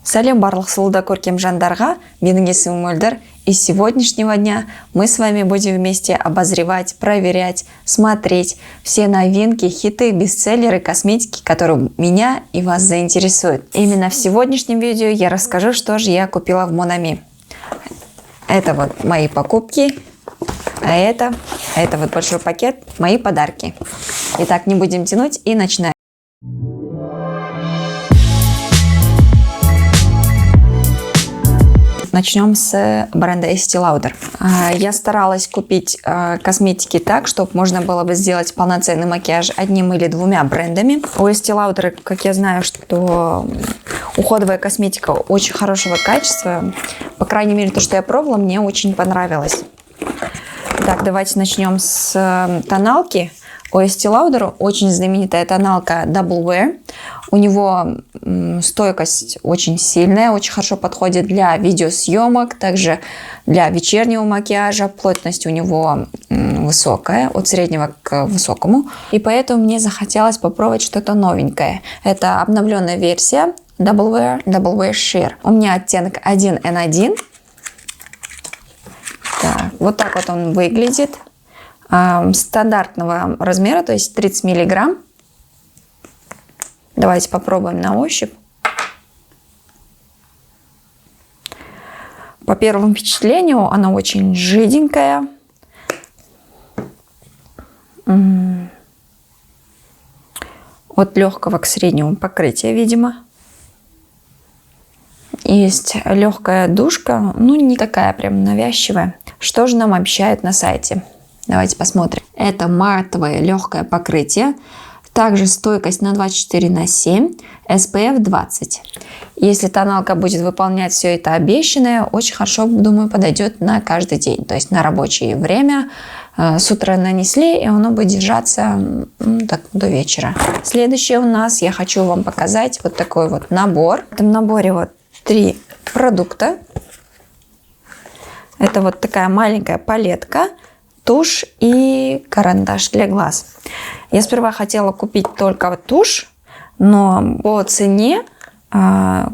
Сәлем барлық сұлуда көркем жандарға, менің есімім Мөлдір, и с сегодняшнего дня мы с вами будем вместе обозревать, проверять, смотреть все новинки, хиты, бестселлеры косметики, которые меня и вас заинтересуют. Именно в сегодняшнем видео я расскажу, что же я купила в Monami. Это вот мои покупки, а это вот большой пакет, мои подарки. Итак, не будем тянуть и начинаем. Начнем с бренда Estée Lauder. Я старалась купить косметики так, чтобы можно было бы сделать полноценный макияж одним или двумя брендами. У Estée Lauder, как я знаю, что уходовая косметика очень хорошего качества. По крайней мере, то, что я пробовала, мне очень понравилось. Так, давайте начнем с тоналки. У Estée Lauder очень знаменитая тоналка Double Wear. У него стойкость очень сильная, очень хорошо подходит для видеосъемок, также для вечернего макияжа. Плотность у него высокая, от среднего к высокому. И поэтому мне захотелось попробовать что-то новенькое. Это обновленная версия Double Wear Sheer. У меня оттенок 1N1. Так, вот так вот он выглядит. Стандартного размера, то есть 30 миллиграмм. Давайте попробуем на ощупь. По первому впечатлению она очень жиденькая. От легкого к среднему покрытия, видимо. Есть легкая душка, ну не такая прям навязчивая. Что же нам обещают на сайте? Давайте посмотрим. Это матовое легкое покрытие. Также стойкость на 24/7, SPF 20. Если тоналка будет выполнять все это обещанное, очень хорошо, думаю, подойдет на каждый день. То есть на рабочее время. С утра нанесли, и оно будет держаться так, до вечера. Следующее у нас, я хочу вам показать вот такой вот набор. В этом наборе вот 3 продукта. Это вот такая маленькая палетка, тушь и карандаш для глаз. Я сперва хотела купить только вот тушь, но по цене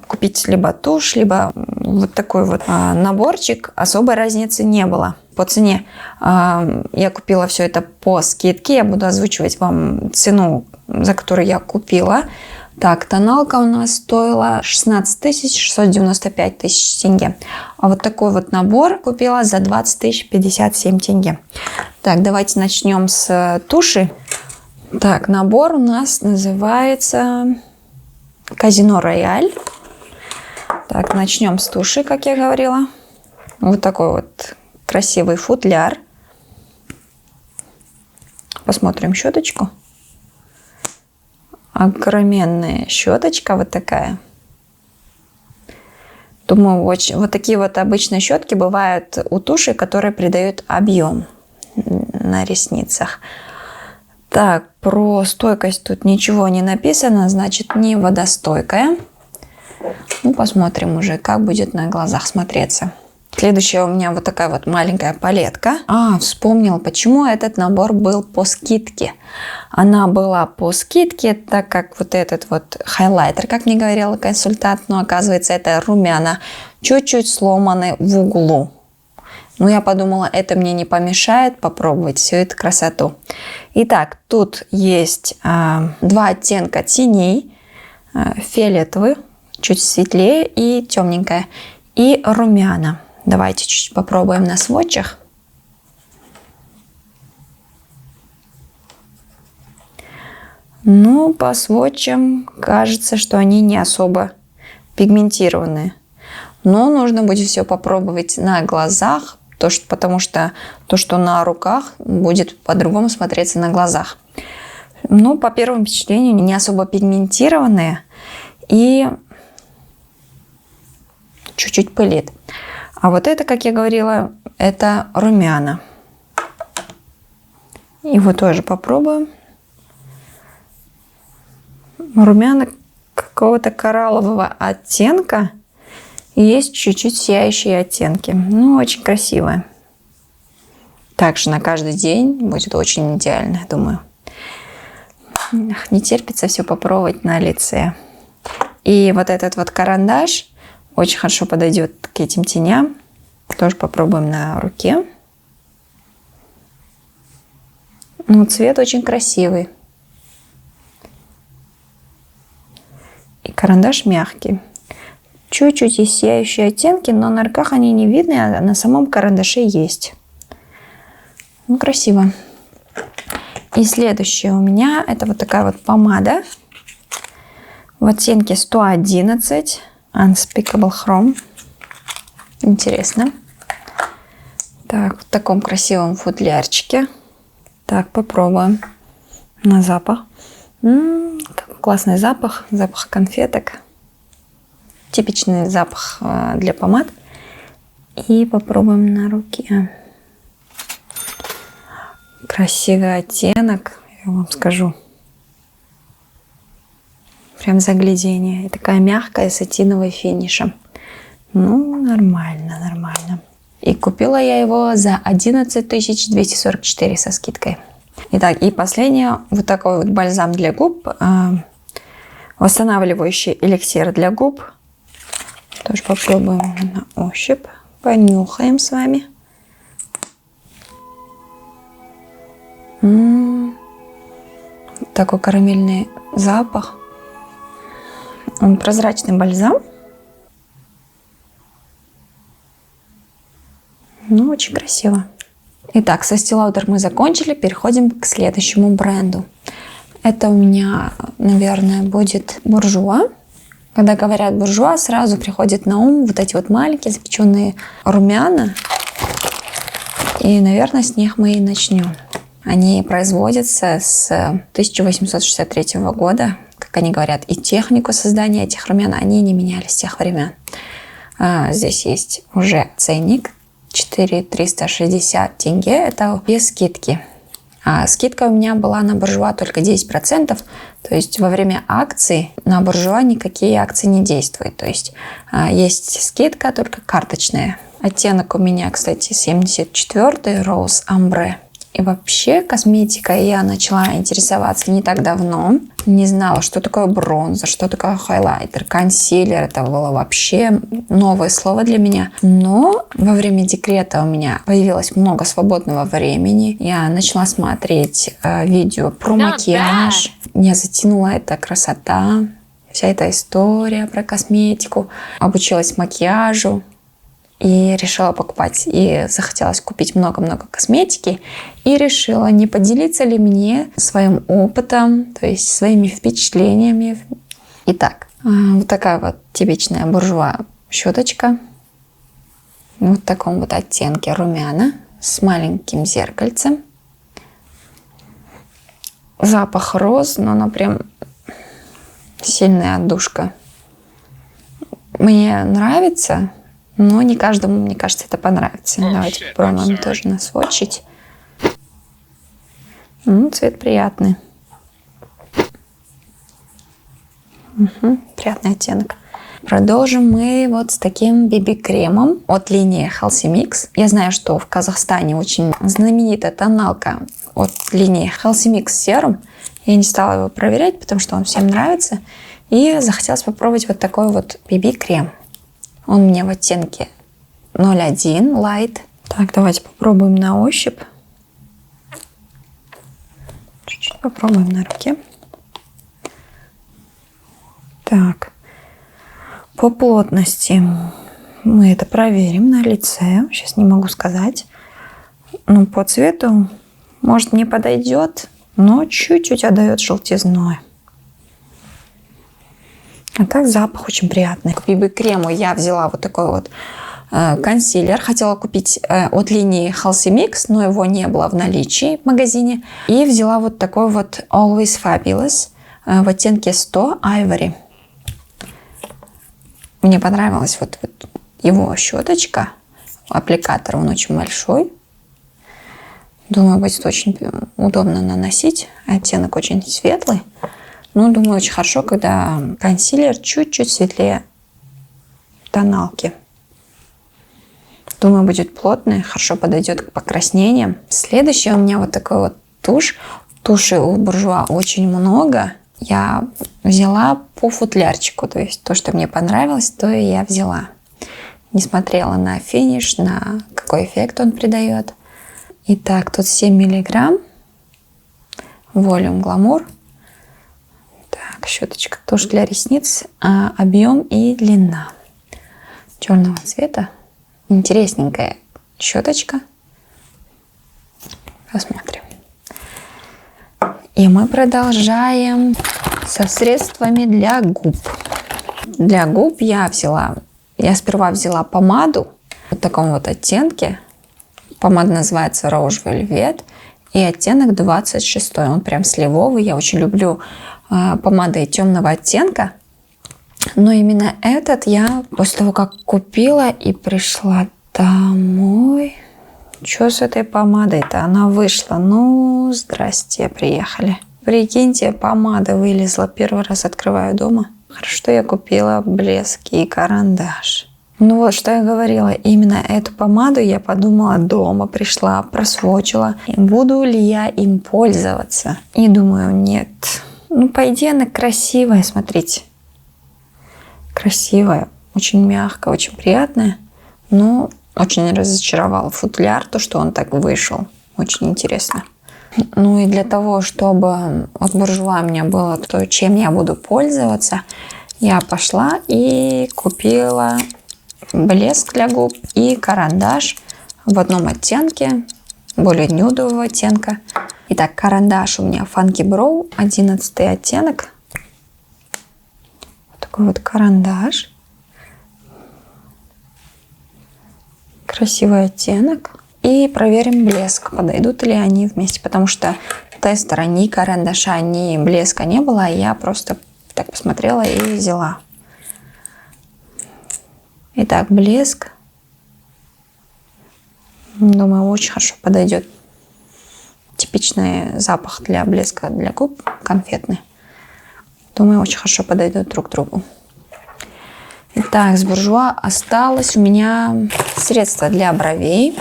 купить либо тушь, либо вот такой вот наборчик, особой разницы не было. По цене я купила все это по скидке, я буду озвучивать вам цену, за которую я купила. Так, тоналка у нас стоила 16 695 тысяч тенге. А вот такой вот набор купила за 20 057 тенге. Так, давайте начнем с туши. Так, набор у нас называется Казино Рояль. Так, начнем с туши, как я говорила. Вот такой вот красивый футляр. Посмотрим щеточку. Огроменная щеточка вот такая. Думаю, вот такие вот обычные щетки бывают у туши, которые придают объем на ресницах. Так, про стойкость тут ничего не написано, значит не водостойкая. Ну, посмотрим уже, как будет на глазах смотреться. Следующая у меня вот такая вот маленькая палетка. Вспомнил, почему этот набор был по скидке. Она была по скидке, так как вот этот вот хайлайтер, как мне говорила консультант, но оказывается это румяна, чуть-чуть сломаны в углу. Ну, я подумала, это мне не помешает попробовать всю эту красоту. Итак, тут есть 2 оттенка теней. Фиолетовый, чуть светлее, и темненькая. И румяна. Давайте чуть попробуем на сводчах. Ну, по сводчам кажется, что они не особо пигментированные. Но нужно будет все попробовать на глазах, потому что то, что на руках, будет по-другому смотреться на глазах. Ну, по первому впечатлению, не особо пигментированные и чуть-чуть пылит. А вот это, как я говорила, это румяна. Его тоже попробуем. Румяна какого-то кораллового оттенка. И есть чуть-чуть сияющие оттенки. Ну, очень красивые. Также на каждый день будет очень идеально, думаю. Не терпится все попробовать на лице. И вот этот вот карандаш Очень хорошо подойдет к этим теням. Тоже попробуем на руке. Ну, цвет очень красивый. И карандаш мягкий. Чуть-чуть есть сияющие оттенки, но на руках они не видны, а на самом карандаше есть. Ну, красиво. И следующее у меня это вот такая вот помада в оттенке 111 Unspeakable Chrome. Интересно. Так, в таком красивом футлярчике. Так, попробуем на запах. Какой классный запах. Запах конфеток. Типичный запах для помад. И попробуем на руке. Красивый оттенок, я вам скажу. Прям заглядение. И такая мягкая, сатиновая финишем. Ну, нормально, нормально. И купила я его за 11 244 со скидкой. Итак, и последнее. Вот такой вот бальзам для губ. Восстанавливающий эликсир для губ. Тоже попробуем на ощупь. Понюхаем с вами. Такой карамельный запах. Он прозрачный бальзам. Ну, очень красиво. Итак, со Estée Lauder мы закончили. Переходим к следующему бренду. Это у меня, наверное, будет буржуа. Когда говорят буржуа, сразу приходит на ум вот эти вот маленькие запеченные румяна. И, наверное, с них мы и начнем. Они производятся с 1863 года. Как они говорят, и технику создания этих румян они не меняли с тех времен. Здесь есть уже ценник. 4360 тенге. Это без скидки. А скидка у меня была на буржуа только 10%. То есть во время акций на буржуа никакие акции не действуют. То есть есть скидка только карточная. Оттенок у меня, кстати, 74-й Rose Ombre. И вообще косметикой я начала интересоваться не так давно. Не знала, что такое бронза, что такое хайлайтер, консилер. Это было вообще новое слово для меня. Но во время декрета у меня появилось много свободного времени. Я начала смотреть видео про макияж. Меня затянула эта красота, вся эта история про косметику. Обучилась макияжу. И решила покупать. И захотелось купить много-много косметики. И решила, не поделиться ли мне своим опытом, то есть своими впечатлениями. Итак, вот такая вот типичная буржуа щеточка. Вот в таком вот оттенке румяна. С маленьким зеркальцем. Запах роз, но она прям сильная отдушка. Мне нравится. Но не каждому, мне кажется, это понравится. Давайте попробуем тоже насвотчить. Цвет приятный. Приятный оттенок. Продолжим мы вот с таким BB-кремом от линии Healthy Mix. Я знаю, что в Казахстане очень знаменитая тоналка от линии Healthy Mix Serum. Я не стала его проверять, потому что он всем нравится. И захотелось попробовать вот такой вот BB-крем. Он у меня в оттенке 01 Light. Так, давайте попробуем на ощупь. Чуть-чуть попробуем на руке. Так. По плотности мы это проверим на лице. Сейчас не могу сказать. Ну, по цвету, может, не подойдет, но чуть-чуть отдает желтизной. А так запах очень приятный. К BB-крему я взяла вот такой вот консилер. Хотела купить от линии Healthy Mix, но его не было в наличии в магазине. И взяла вот такой вот Always Fabulous в оттенке 100 Ivory. Мне понравилась вот его щеточка. Аппликатор, он очень большой. Думаю, будет очень удобно наносить. Оттенок очень светлый. Ну, думаю, очень хорошо, когда консилер чуть-чуть светлее тоналки. Думаю, будет плотный, хорошо подойдет к покраснениям. Следующий у меня вот такой вот тушь. Туши у буржуа очень много. я взяла по футлярчику. То есть то, что мне понравилось, то и я взяла. Не смотрела на финиш, на какой эффект он придает. Итак, тут 7 миллиграмм. Volume Glamour. Так, щеточка. Тушь для ресниц. Объем и длина. Черного цвета. Интересненькая щеточка. Посмотрим. И мы продолжаем со средствами для губ. Для губ я сперва взяла помаду в таком вот оттенке. Помада называется Rose Velvet. И оттенок 26. Он прям сливовый. Я очень люблю помады темного оттенка. Но именно этот я после того, как купила и пришла домой... Что с этой помадой-то? Она вышла. Ну, здрасте, приехали. Прикиньте, помада вылезла. Первый раз открываю дома. Хорошо, что я купила блески и карандаш. Ну вот, что я говорила. Именно эту помаду я подумала дома. Пришла, просвочила. Буду ли я им пользоваться? И думаю, нет. Ну, по идее, она красивая, смотрите. Красивая. Очень мягкая, очень приятная. Но... Очень разочаровал футляр, то, что он так вышел. Очень интересно. Ну и для того, чтобы от буржуа у меня было то, чем я буду пользоваться, я пошла и купила блеск для губ и карандаш в одном оттенке, более нюдового оттенка. Итак, карандаш у меня Funky Brow, 11 оттенок. Вот такой вот карандаш. Красивый оттенок. И проверим блеск, подойдут ли они вместе. Потому что тестера ни карандаша, ни блеска не было. А я просто так посмотрела и взяла. Итак, блеск. Думаю, очень хорошо подойдет. Типичный запах для блеска для губ, конфетный. Думаю, очень хорошо подойдут друг к другу. Итак, с буржуа осталось у меня средство для бровей.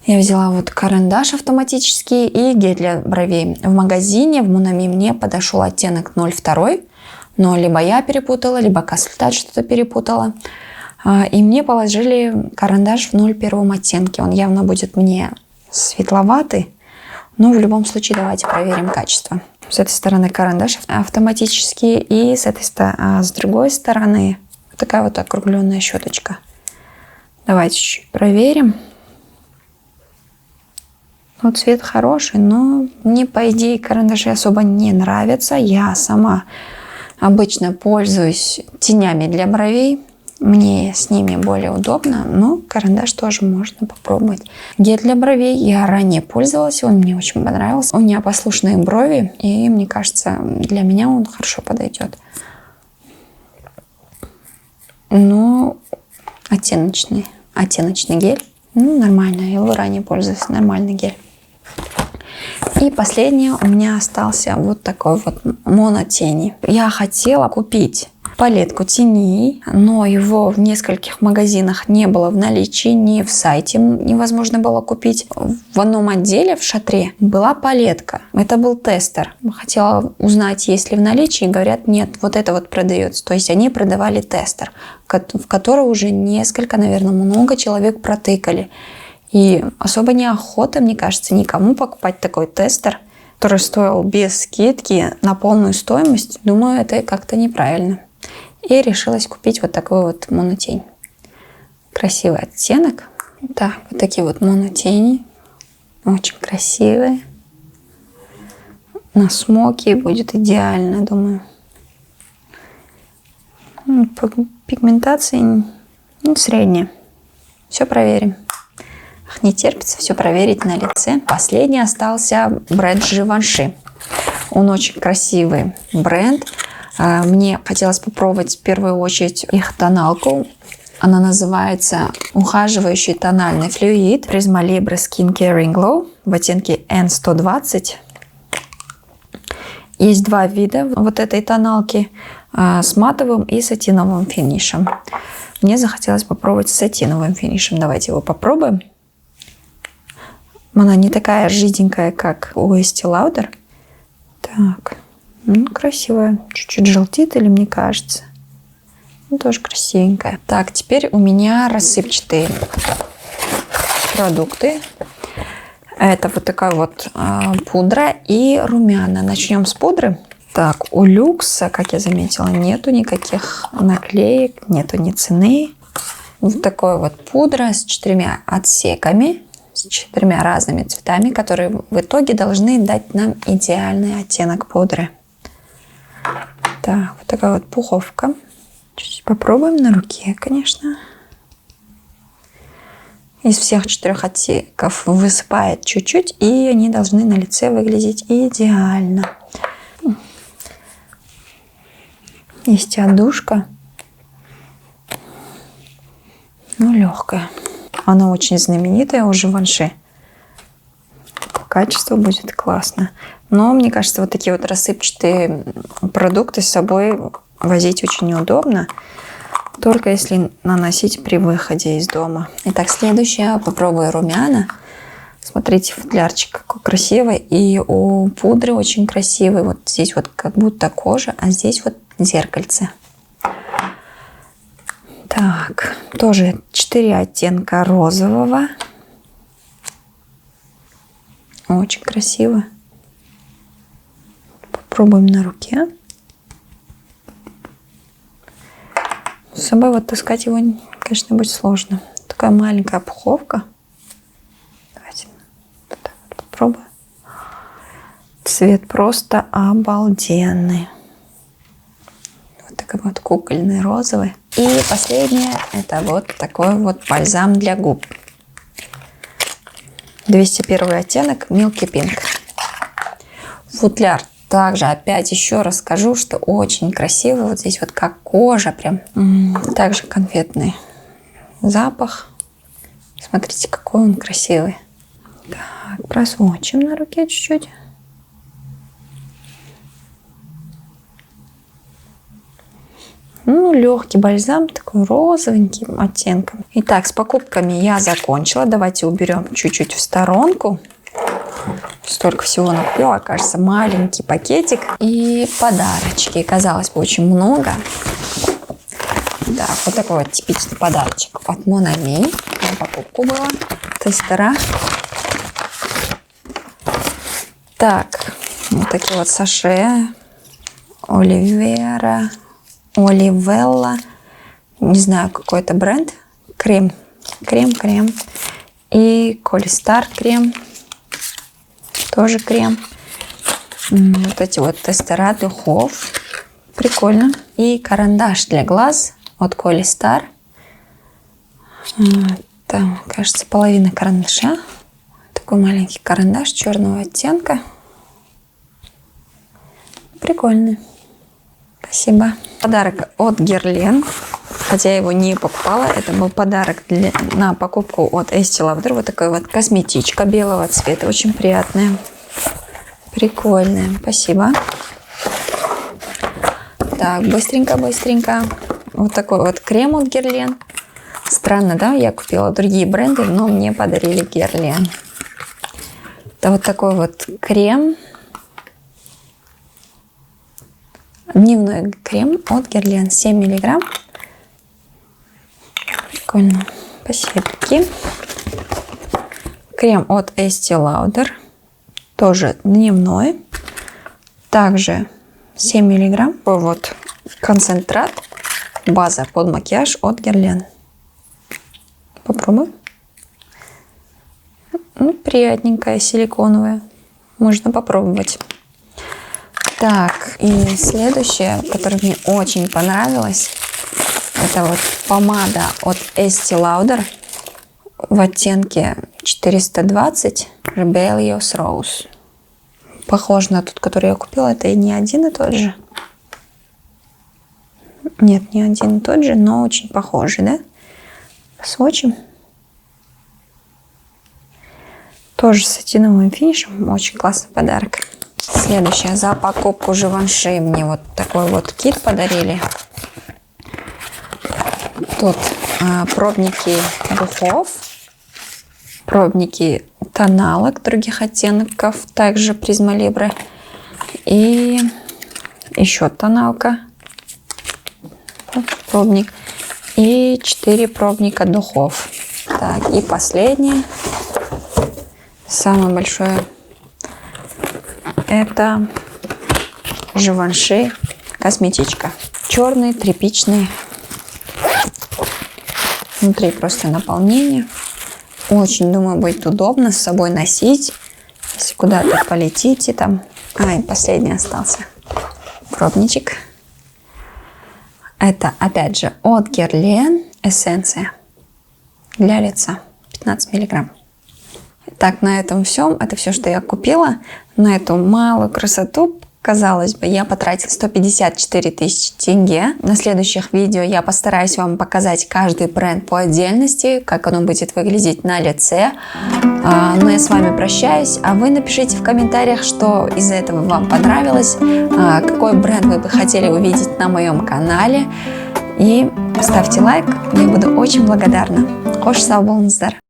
Я взяла вот карандаш автоматический и гель для бровей. В магазине, в Монами мне подошел оттенок 02, но либо я перепутала, либо консультант что-то перепутала. И мне положили карандаш в 01 оттенке. Он явно будет мне светловатый, но в любом случае давайте проверим качество. С этой стороны карандаш автоматический, и с другой стороны вот такая вот округленная щеточка. Давайте чуть-чуть проверим. Ну, цвет хороший, но мне, по идее, карандаши особо не нравятся. Я сама обычно пользуюсь тенями для бровей. Мне с ними более удобно, но карандаш тоже можно попробовать. Гель для бровей я ранее пользовалась, он мне очень понравился. У меня послушные брови, и мне кажется, для меня он хорошо подойдет. Но оттеночный гель, ну, нормально, я его ранее пользовалась, нормальный гель. И последнее у меня остался вот такой вот монотени. Я хотела купить палетку теней, но его в нескольких магазинах не было в наличии, ни в сайте невозможно было купить. В одном отделе, в шатре, была палетка. Это был тестер. Хотела узнать, есть ли в наличии, говорят, нет, вот это вот продается. То есть они продавали тестер, в который уже несколько, наверное, много человек протыкали. И особо неохота, мне кажется, никому покупать такой тестер, который стоил без скидки на полную стоимость. Думаю, это как-то неправильно. И решилась купить вот такой вот монотень. Красивый оттенок. Так, вот такие вот монотени. Очень красивые. На смоки будет идеально, думаю. Пигментация средняя. Все проверим. Не терпится все проверить на лице. Последний остался бренд Givenchy. Он очень красивый бренд. Мне хотелось попробовать в первую очередь их тоналку. Она называется ухаживающий тональный флюид Prisma Libre Skin Caring Glow в оттенке N120. Есть два вида вот этой тоналки с матовым и сатиновым финишем. Мне захотелось попробовать с сатиновым финишем. Давайте его попробуем. Она не такая жиденькая, как у Estee Lauder. Так, Красивая. Чуть-чуть желтит, или мне кажется. Тоже красивенькая. Так, теперь у меня рассыпчатые продукты. Это вот такая вот пудра и румяна. Начнем с пудры. Так, у люкса, как я заметила, нету никаких наклеек, нету ни цены. Вот такой вот пудра с 4 отсеками, с 4 разными цветами, которые в итоге должны дать нам идеальный оттенок пудры. Так, вот такая вот пуховка. Чуть-чуть попробуем на руке, конечно. Из всех 4 отсеков высыпает чуть-чуть, и они должны на лице выглядеть идеально. Есть отдушка. Легкая. Она очень знаменитая у Живанши. Качество будет классно. Но мне кажется, вот такие вот рассыпчатые продукты с собой возить очень неудобно. Только если наносить при выходе из дома. Итак, следующее. Попробую румяна. Смотрите, футлярчик какой красивый. И у пудры очень красивый. Вот здесь вот как будто кожа, а здесь вот зеркальце. Так, тоже 4 оттенка розового. Очень красиво. Попробуем на руке. С собой вот таскать его, конечно, будет сложно. Такая маленькая пуховка. Давайте вот так вот попробую. Цвет просто обалденный. Вот такой вот кукольный розовый. И последнее, это вот такой вот бальзам для губ. 201 оттенок Milky Pink. Футляр. Также опять еще раз скажу, что очень красивый. Вот здесь вот как кожа прям. Также конфетный запах. Смотрите, какой он красивый. Так, просвочим на руке чуть-чуть. Легкий бальзам, такой розовеньким оттенком. Итак, с покупками я закончила. Давайте уберем чуть-чуть в сторонку. Столько всего накупила, кажется, маленький пакетик. И подарочки. Казалось бы, очень много. Да, вот такой вот типичный подарочек от Монами. На покупку было. Тестера. Так, вот такие вот саше. Оливера. Оливелла. Не знаю, какой это бренд. Крем. Крем. И Колистар крем. Тоже крем. Вот эти вот тестера духов. Прикольно. И карандаш для глаз от Колистар. Там, кажется, половина карандаша. Такой маленький карандаш черного оттенка. Прикольный. Спасибо. Подарок от Guerlain. Хотя я его не покупала. Это был подарок на покупку от Estee Lauder. Вот такая вот косметичка белого цвета. Очень приятная. Прикольная. Спасибо. Так, быстренько. Вот такой вот крем от Guerlain. Странно, да? Я купила другие бренды, но мне подарили Guerlain. Это вот такой вот крем. Дневной крем от Guerlain. 7 миллиграмм. Прикольно. Спасибо. Крем от Estee Lauder. Тоже дневной. Также 7 миллиграмм. Вот концентрат. База под макияж от Guerlain. Попробуем. Приятненькая, силиконовая. Можно попробовать. Так, и следующее, которое мне очень понравилось, это вот помада от Estee Lauder в оттенке 420 Rebellious Rose. Похож на тот, который я купила. Это и не один и тот же. Нет, не один и тот же, но очень похожий, да? Сводчим. Тоже с сатиновым финишем. Очень классный подарок. Следующее. За покупку Живанши мне вот такой вот кит подарили. Тут пробники духов, пробники тоналок других оттенков, также Prisma Libre. И еще тоналка, пробник и 4 пробника духов. Так, и последнее, самое большое, это Живанши косметичка. Черный, тряпичный. Внутри просто наполнение. Очень, думаю, будет удобно с собой носить, если куда-то полетите там. И последний остался пробничек. Это, опять же, от Guerlain эссенция для лица. 15 миллиграмм. Так, на этом все. Это все, что я купила. На эту малую красоту, казалось бы, я потратила 154 тысячи тенге. На следующих видео я постараюсь вам показать каждый бренд по отдельности, как оно будет выглядеть на лице. Но я с вами прощаюсь, а вы напишите в комментариях, что из этого вам понравилось, какой бренд вы бы хотели увидеть на моем канале. И ставьте лайк, я буду очень благодарна. Хош сау болыңыздар.